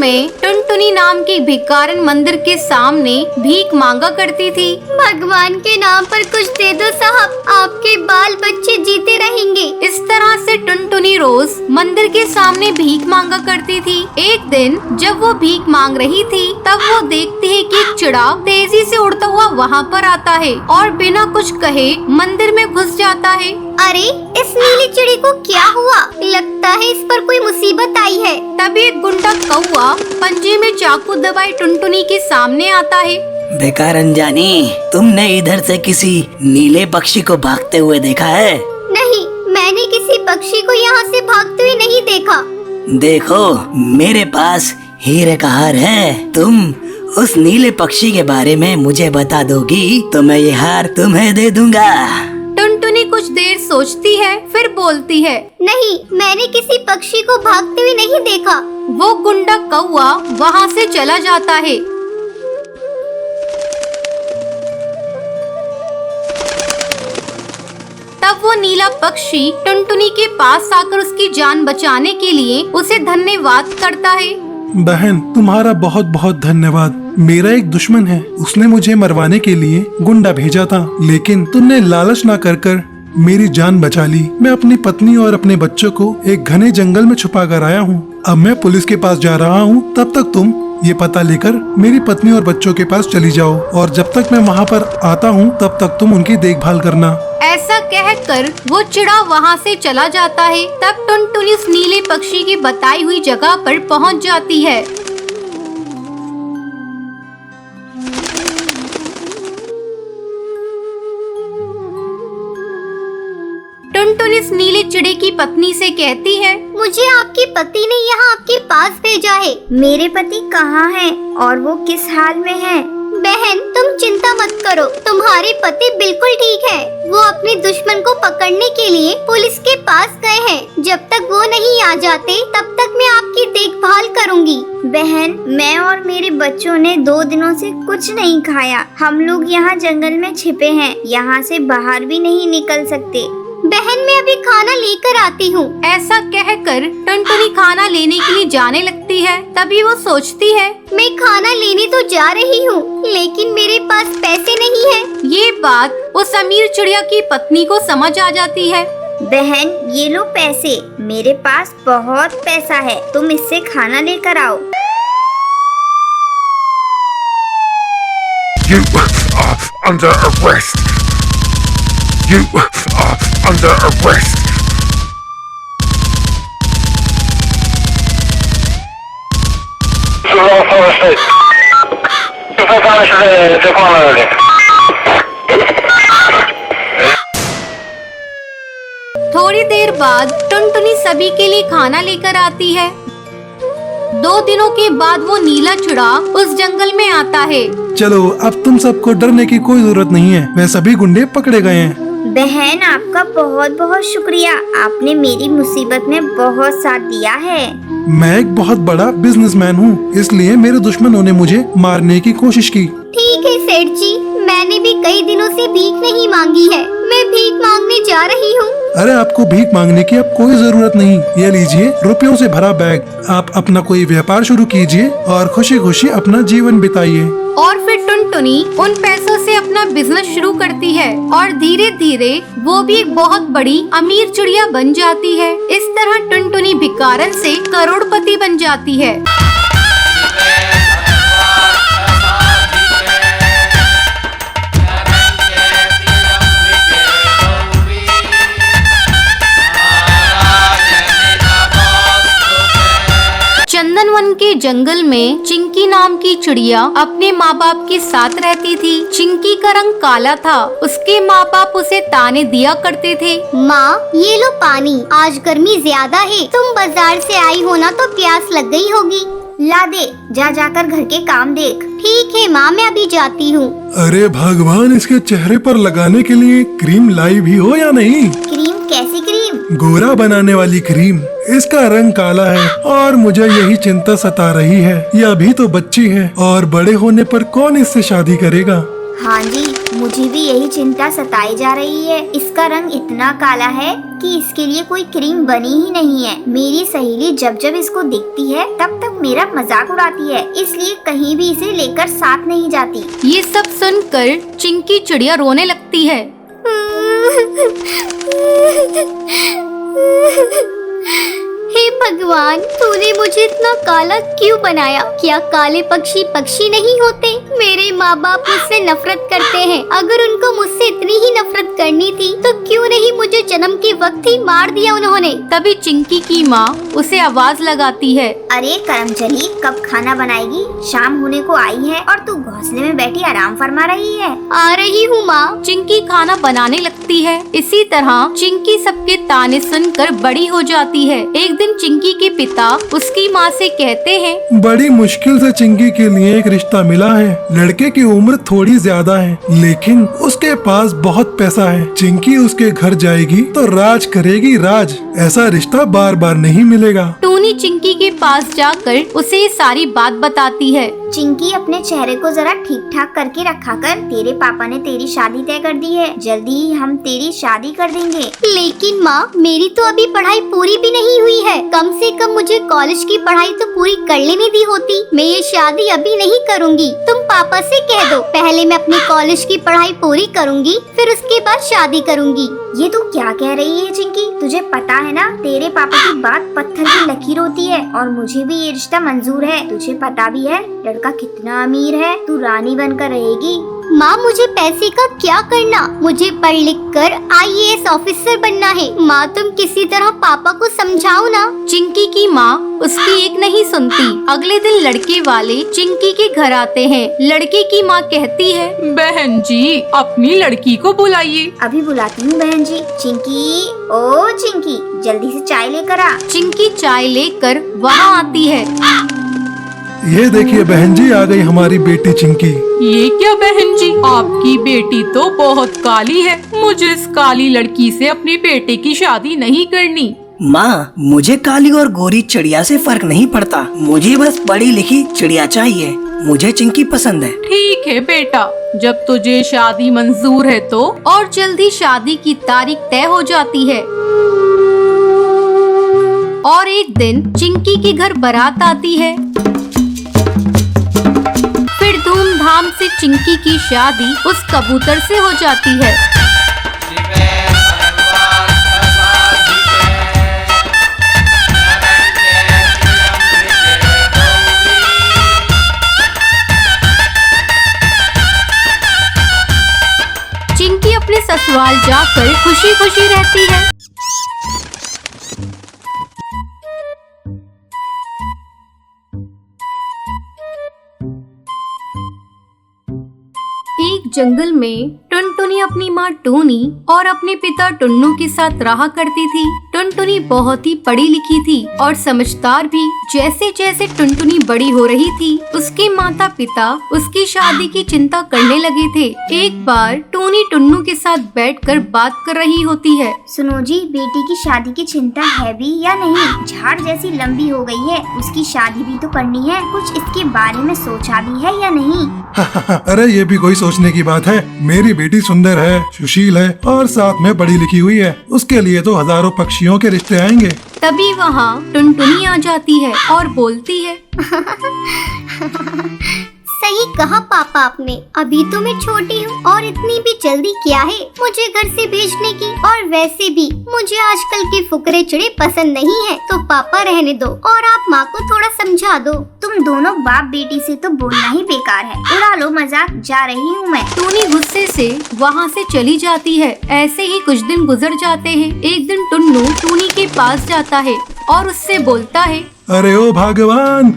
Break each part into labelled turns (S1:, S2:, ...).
S1: में टुनटुनी नाम की भिखारन मंदिर के सामने भीख मांगा करती थी।
S2: भगवान के नाम पर कुछ दे दो साहब, आपके बाल बच्चे जीते रहेंगे।
S1: इस तरह से टुनटुनी रोज मंदिर के सामने भीख मांगा करती थी। एक दिन जब वो भीख मांग रही थी तब वो देखती है कि एक चिड़िया तेजी से उड़ता हुआ वहाँ पर आता है और बिना कुछ कहे मंदिर में घुस जाता है।
S2: अरे इस नीली चिड़ी को क्या हुआ? लगता है इस पर कोई मुसीबत आई है।
S1: तभी एक गुंडा कौआ पंजे में चाकू दबाए टुनटुनी के सामने आता है।
S3: बेकार जानी, तुमने इधर से किसी नीले पक्षी को भागते हुए देखा है?
S2: नहीं, मैंने किसी पक्षी को यहाँ से भागते हुए नहीं देखा।
S3: देखो, मेरे पास हीरे का हार है। तुम उस नीले पक्षी के बारे में मुझे बता दोगी तो मैं ये हार तुम्हें दे दूंगा।
S1: टुनटुनी कुछ देर सोचती है, फिर बोलती है,
S2: नहीं, मैंने किसी पक्षी को भागते हुए नहीं देखा।
S1: वो गुंडा कौआ वहाँ से चला जाता है। तब वो नीला पक्षी टुनटुनी के पास आकर उसकी जान बचाने के लिए उसे धन्यवाद करता है।
S4: बहन, तुम्हारा बहुत बहुत धन्यवाद। मेरा एक दुश्मन है, उसने मुझे मरवाने के लिए गुंडा भेजा था, लेकिन तुमने लालच ना कर मेरी जान बचा ली। मैं अपनी पत्नी और अपने बच्चों को एक घने जंगल में छुपा कर आया हूँ। अब मैं पुलिस के पास जा रहा हूँ, तब तक तुम ये पता लेकर मेरी पत्नी और बच्चों के पास चली जाओ और जब तक मैं वहाँ पर आता हूँ तब तक तुम उनकी देखभाल करना।
S1: ऐसा कहकर वो चिड़ा वहाँ से चला जाता है। तब टुनटुनी उस नीले पक्षी की बताई हुई जगह पर पहुँच जाती है। टुनटुनी इस नीले चिड़े की पत्नी से कहती है,
S2: मुझे आपकी पति ने यहाँ आपके पास भेजा है। मेरे पति कहाँ हैं और वो किस हाल में हैं? बहन, तुम चिंता मत करो, तुम्हारे पति बिल्कुल ठीक है। वो अपने दुश्मन को पकड़ने के लिए पुलिस के पास गए हैं। जब तक वो नहीं आ जाते तब तक मैं आपकी देखभाल करूंगी। बहन, मैं और मेरे बच्चों ने 2 दिनों से कुछ नहीं खाया। हम लोग यहाँ जंगल में छिपे हैं, यहाँ से बाहर भी नहीं निकल सकते। बहन, मैं अभी खाना लेकर आती हूँ।
S1: ऐसा कहकर टुनटुनी खाना लेने के लिए जाने लगती है। तभी वो सोचती है,
S2: मैं खाना लेने तो जा रही हूँ, लेकिन मेरे पास पैसे नहीं है।
S1: ये बात उस अमीर चिड़िया की पत्नी को समझ आ जाती है।
S2: बहन, ये लो पैसे, मेरे पास बहुत पैसा है, तुम इससे खाना लेकर आओ।
S5: You are under arrest. You are under arrest.
S1: थोड़ी देर बाद टुनटुनी सभी के लिए खाना लेकर आती है। 2 दिनों के बाद वो नीला चिड़ा उस जंगल में आता है।
S4: चलो, अब तुम सबको डरने की कोई जरूरत नहीं है, वे सभी गुंडे पकड़े गए हैं।
S2: बहन, आपका बहुत बहुत शुक्रिया, आपने मेरी मुसीबत में बहुत साथ दिया है।
S4: मैं एक बहुत बड़ा बिजनेसमैन हूँ, इसलिए मेरे दुश्मनों ने मुझे मारने की कोशिश की।
S2: ठीक है सेठ जी, मैंने भी कई दिनों से भीख नहीं मांगी है, मैं भीख मांगने जा रही हूँ।
S4: अरे, आपको भीख मांगने की अब कोई जरूरत नहीं। ये लीजिए रुपयों से भरा बैग। आप अपना कोई व्यापार शुरू कीजिए और खुशी खुशी अपना जीवन बिताइए।
S1: और फिर टुनटुनी उन पैसों से अपना बिजनेस शुरू करती है और धीरे धीरे वो भी एक बहुत बड़ी अमीर चिड़िया बन जाती है। इस तरह टुनटुनी भिखारन से करोड़पति बन जाती है। चंदनवन के जंगल में चिंकी नाम की चिड़िया अपने माँ बाप के साथ रहती थी। चिंकी का रंग काला था। उसके माँ बाप उसे ताने दिया करते थे,
S2: माँ, ये लो पानी, आज गर्मी ज्यादा है, तुम बाजार से आई हो ना तो प्यास लग गई होगी। ला दे, जाकर घर के काम देख। ठीक है माँ, मैं अभी जाती हूँ।
S4: अरे भगवान, इसके चेहरे पर लगाने के लिए क्रीम लाई भी हो या नहीं?
S2: क्रीम? कैसी क्रीम?
S4: गोरा बनाने वाली क्रीम। इसका रंग काला है और मुझे यही चिंता सता रही है। ये अभी तो बच्ची है और बड़े होने पर कौन इससे शादी करेगा?
S2: हाँ जी, मुझे भी यही चिंता सताई जा रही है। इसका रंग इतना काला है जबकि इसके लिए कोई क्रीम बनी ही नहीं है। मेरी सहेली जब जब इसको देखती है तब तक मेरा मजाक उड़ाती है, इसलिए कहीं भी इसे लेकर साथ नहीं जाती।
S1: ये सब सुनकर चिंकी चिड़िया रोने लगती है।
S2: हे भगवान, तूने मुझे इतना काला क्यों बनाया? क्या काले पक्षी पक्षी नहीं होते? मेरे माँ बाप मुझसे नफरत करते हैं। अगर उनको मुझसे इतनी ही नफरत करनी थी तो क्यों नहीं मुझे जन्म के वक्त ही मार दिया उन्होंने?
S1: तभी चिंकी की माँ उसे आवाज लगाती है।
S2: अरे करमचली, कब खाना बनाएगी? शाम होने को आई है और तू घोंसले में बैठी आराम फरमा रही है।
S1: आ रही हूँ माँ। चिंकी खाना बनाने लगती है। इसी तरह चिंकी सबके ताने सुनकर बड़ी हो जाती है। एक दिन चिंकी के पिता उसकी माँ से कहते हैं,
S4: बड़ी मुश्किल से चिंकी के लिए एक रिश्ता मिला है। लड़के की उम्र थोड़ी ज्यादा है, लेकिन उसके पास बहुत पैसा है। चिंकी उसके घर जाएगी तो राज करेगी राज। ऐसा रिश्ता बार बार नहीं मिलेगा।
S1: टूनी चिंकी के पास जाकर उसे सारी बात बताती है।
S2: चिंकी, अपने चेहरे को जरा ठीक ठाक करके रखा कर। तेरे पापा ने तेरी शादी तय कर दी है। जल्दी ही हम तेरी शादी कर देंगे।
S1: लेकिन माँ, मेरी तो अभी पढ़ाई पूरी भी नहीं हुई है। कम से कम मुझे कॉलेज की पढ़ाई तो पूरी कर लेने दी होती। मैं ये शादी अभी नहीं करूँगी। तुम पापा से कह दो, पहले मैं अपनी कॉलेज की पढ़ाई पूरी करूँगी, फिर उसके बाद शादी करूँगी।
S2: ये तू क्या कह रही है चिंकी? तुझे पता है ना, तेरे पापा की बात पत्थर की लकीर होती है और मुझे भी ये रिश्ता मंजूर है। तुझे पता भी है लड़का कितना अमीर है। तू रानी बनकर रहेगी।
S1: माँ, मुझे पैसे का क्या करना? मुझे पढ़ लिख कर IAS ऑफिसर बनना है। माँ, तुम किसी तरह पापा को समझाओ ना। चिंकी की माँ उसकी एक नहीं सुनती। अगले दिन लड़के वाले चिंकी के घर आते हैं। लड़के की माँ कहती है,
S6: बहन जी, अपनी लड़की को बुलाइए।
S2: अभी बुलाती हूँ बहन जी। चिंकी, ओ चिंकी, जल्दी से चाय लेकर आ।
S1: चिंकी चाय लेकर वहाँ आती है।
S4: ये देखिए बहन जी, आ गई हमारी बेटी चिंकी।
S6: ये क्या बहन जी, आपकी बेटी तो बहुत काली है। मुझे इस काली लड़की से अपने बेटे की शादी नहीं करनी।
S3: माँ, मुझे काली और गोरी चिड़िया से फर्क नहीं पड़ता। मुझे बस पढ़ी लिखी चिड़िया चाहिए। मुझे चिंकी पसंद है।
S6: ठीक है बेटा, जब तुझे शादी मंजूर है तो।
S1: और जल्दी शादी की तारीख तय हो जाती है। और एक दिन चिंकी के घर बारात आती है। फिर धूमधाम से चिंकी की शादी उस कबूतर से हो जाती है। चिंकी अपने ससुराल जाकर खुशी खुशी रहती है। एक जंगल में टुनटुनी अपनी माँ टूनी और अपने पिता टुन्नू के साथ रहा करती थी। टुनटुनी बहुत ही पढ़ी लिखी थी और समझदार भी। जैसे जैसे टुनटुनी बड़ी हो रही थी, उसके माता पिता उसकी शादी की चिंता करने लगे थे। एक बार टूनी टुन्नू के साथ बैठकर बात कर रही होती है।
S2: सुनो जी, बेटी की शादी की चिंता है भी या नहीं? झाड़ जैसी लंबी हो गई है, उसकी शादी भी तो करनी है। कुछ इसके बारे में सोचा भी है या नहीं?
S4: अरे ये भी कोई सोचने की बात है। मेरी बेटी सुंदर है, सुशील है और साथ में पढ़ी लिखी हुई है। उसके लिए तो हजारों पक्षियों के रिश्ते आएंगे।
S1: तभी वहाँ टुनटुनी आ जाती है और बोलती है,
S2: सही कहा पापा आपने। अभी तो मैं छोटी हूँ और इतनी भी जल्दी क्या है मुझे घर से भेजने की। और वैसे भी मुझे आजकल के फुकरे चिड़े पसंद नहीं है। तो पापा रहने दो और आप माँ को थोड़ा समझा दो। तुम दोनों बाप बेटी से तो बोलना ही बेकार है। उड़ा लो मजाक, जा रही हूँ मैं।
S1: टूनी गुस्से से वहाँ से चली जाती है। ऐसे ही कुछ दिन गुजर जाते हैं। एक दिन टुन्नू टूनी के पास जाता है और उससे बोलता है,
S4: अरे ओ भगवान,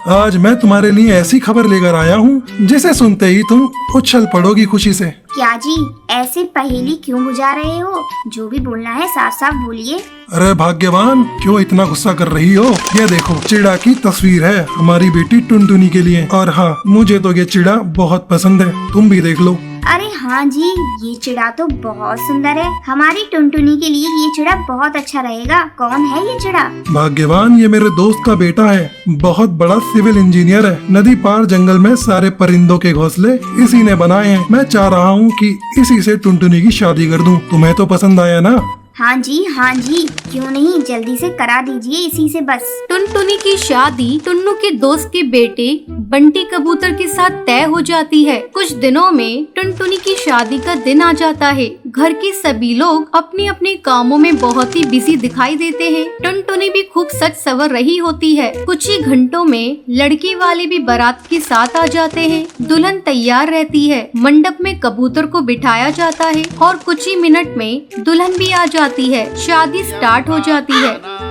S4: आज मैं तुम्हारे लिए ऐसी खबर लेकर आया हूँ जिसे सुनते ही तुम उछल पड़ोगी खुशी से।
S2: क्या जी, ऐसे पहेली क्यों बुझा रहे हो? जो भी बोलना है साफ साफ बोलिए।
S4: अरे भाग्यवान, क्यों इतना गुस्सा कर रही हो? ये देखो, चिड़ा की तस्वीर है हमारी बेटी टुनटुनी के लिए। और हाँ, मुझे तो ये चिड़ा बहुत पसंद है, तुम भी देख लो।
S2: अरे हाँ जी, ये चिड़ा तो बहुत सुंदर है। हमारी टुनटुनी के लिए ये चिड़ा बहुत अच्छा रहेगा। कौन है ये चिड़ा?
S4: भाग्यवान, ये मेरे दोस्त का बेटा है। बहुत बड़ा सिविल इंजीनियर है। नदी पार जंगल में सारे परिंदों के घोंसले इसी ने बनाए हैं। मैं चाह रहा हूँ कि इसी से टुनटुनी की शादी कर दूं। तुम्हें तो पसंद आया ना?
S2: हाँ जी, क्यों नहीं, जल्दी से करा दीजिए इसी से बस।
S1: टुनटुनी की शादी टुन्नू के दोस्त के बेटे बंटी कबूतर के साथ तय हो जाती है। कुछ दिनों में टुनटुनी की शादी का दिन आ जाता है। घर के सभी लोग अपने अपने कामों में बहुत ही बिजी दिखाई देते हैं। टुनटुनी भी खूब सज संवर रही होती है। कुछ ही घंटों में लड़की वाले भी बारात के साथ आ जाते हैं। दुल्हन तैयार रहती है। मंडप में कबूतर को बिठाया जाता है और कुछ ही मिनट में दुल्हन भी आ जाती है। शादी स्टार्ट हो जाती है।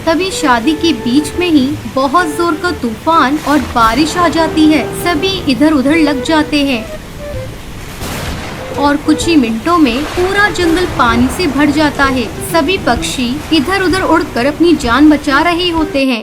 S1: तभी शादी के बीच में ही बहुत जोर का तूफान और बारिश आ जाती है। सभी इधर उधर लग जाते हैं और कुछ ही मिनटों में पूरा जंगल पानी से भर जाता है। सभी पक्षी इधर उधर उड़कर अपनी जान बचा रहे होते हैं।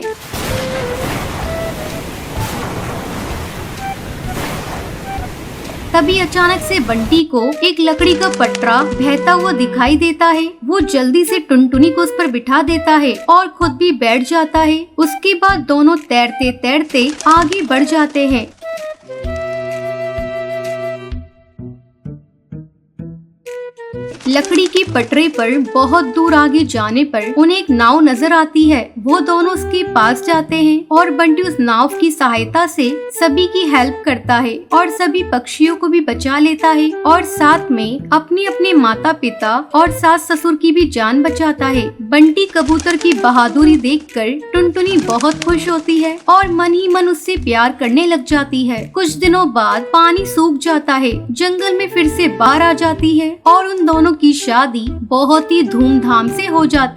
S1: तभी अचानक से बंटी को एक लकड़ी का पटरा बहता हुआ दिखाई देता है। वो जल्दी से टुनटुनी को उस पर बिठा देता है और खुद भी बैठ जाता है। उसके बाद दोनों तैरते तैरते आगे बढ़ जाते हैं। लकड़ी के पटरे पर बहुत दूर आगे जाने पर उन्हें एक नाव नजर आती है। वो दोनों उसके पास जाते हैं और बंटी उस नाव की सहायता से सभी की हेल्प करता है और सभी पक्षियों को भी बचा लेता है और साथ में अपने अपने माता पिता और सास ससुर की भी जान बचाता है। बंटी कबूतर की बहादुरी देखकर टुनटुनी बहुत खुश होती है और मन ही मन उससे प्यार करने लग जाती है। कुछ दिनों बाद पानी सूख जाता है। जंगल में फिर से बाढ़ आ जाती है और उन दोनों की शादी बहुत ही धूमधाम से हो जाती है।